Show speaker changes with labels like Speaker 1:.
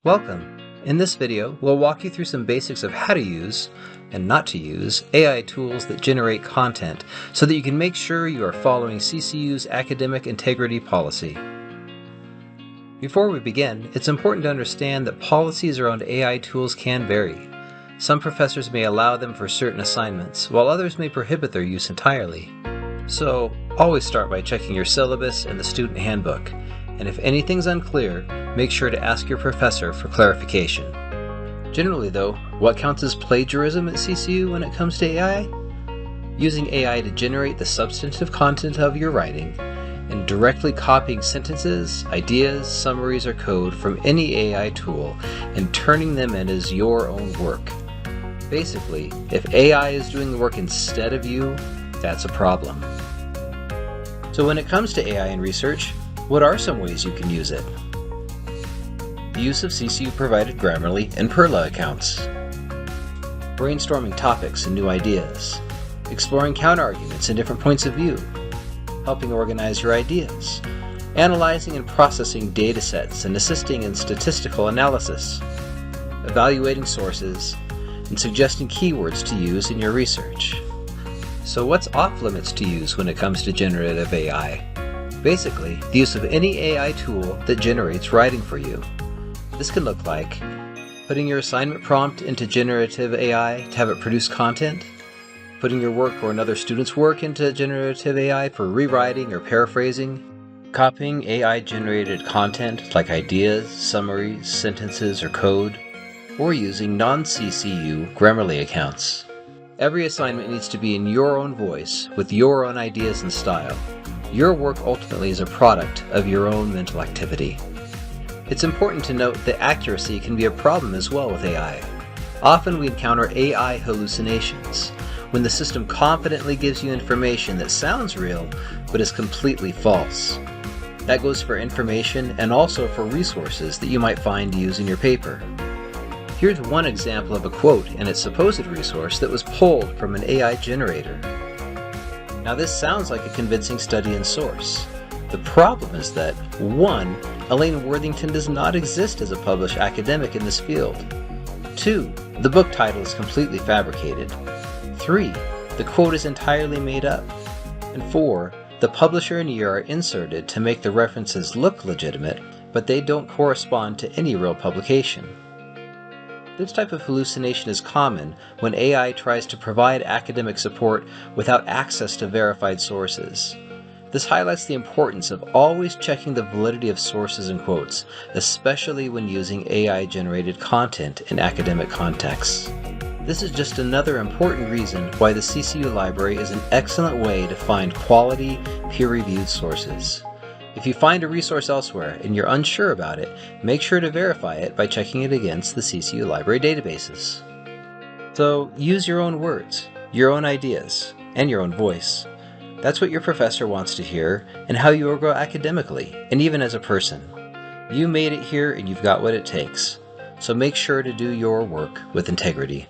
Speaker 1: Welcome! In this video, we'll walk you through some basics of how to use, and not to use, AI tools that generate content so that you can make sure you are following CCU's academic integrity policy. Before we begin, it's important to understand that policies around AI tools can vary. Some professors may allow them for certain assignments, while others may prohibit their use entirely. So, always start by checking your syllabus and the student handbook, and if anything's unclear, make sure to ask your professor for clarification. Generally though, what counts as plagiarism at CCU when it comes to AI? Using AI to generate the substantive content of your writing, and directly copying sentences, ideas, summaries, or code from any AI tool and turning them in as your own work. Basically, if AI is doing the work instead of you, that's a problem. So when it comes to AI in research, what are some ways you can use it? The use of CCU-provided Grammarly and Perla accounts. Brainstorming topics and new ideas. Exploring counterarguments and different points of view. Helping organize your ideas. Analyzing and processing data sets and assisting in statistical analysis. Evaluating sources, and suggesting keywords to use in your research. So what's off limits to use when it comes to generative AI? Basically, the use of any AI tool that generates writing for you. This can look like putting your assignment prompt into generative AI to have it produce content, putting your work or another student's work into generative AI for rewriting or paraphrasing, copying AI-generated content like ideas, summaries, sentences, or code, or using non-CCU Grammarly accounts. Every assignment needs to be in your own voice, with your own ideas and style. Your work ultimately is a product of your own mental activity. It's important to note that accuracy can be a problem as well with AI. Often we encounter AI hallucinations, when the system confidently gives you information that sounds real, but is completely false. That goes for information and also for resources that you might find to use in your paper. Here's one example of a quote and its supposed resource that was pulled from an AI generator. Now this sounds like a convincing study and source. The problem is that 1. Elaine Worthington does not exist as a published academic in this field. 2. The book title is completely fabricated. 3. The quote is entirely made up. And 4. The publisher and year are inserted to make the references look legitimate, but they don't correspond to any real publication. This type of hallucination is common when AI tries to provide academic support without access to verified sources. This highlights the importance of always checking the validity of sources and quotes, especially when using AI-generated content in academic contexts. This is just another important reason why the CCU library is an excellent way to find quality, peer-reviewed sources. If you find a resource elsewhere and you're unsure about it, make sure to verify it by checking it against the CCU library databases. So use your own words, your own ideas, and your own voice. That's what your professor wants to hear and how you will grow academically and even as a person. You made it here and you've got what it takes. So make sure to do your work with integrity.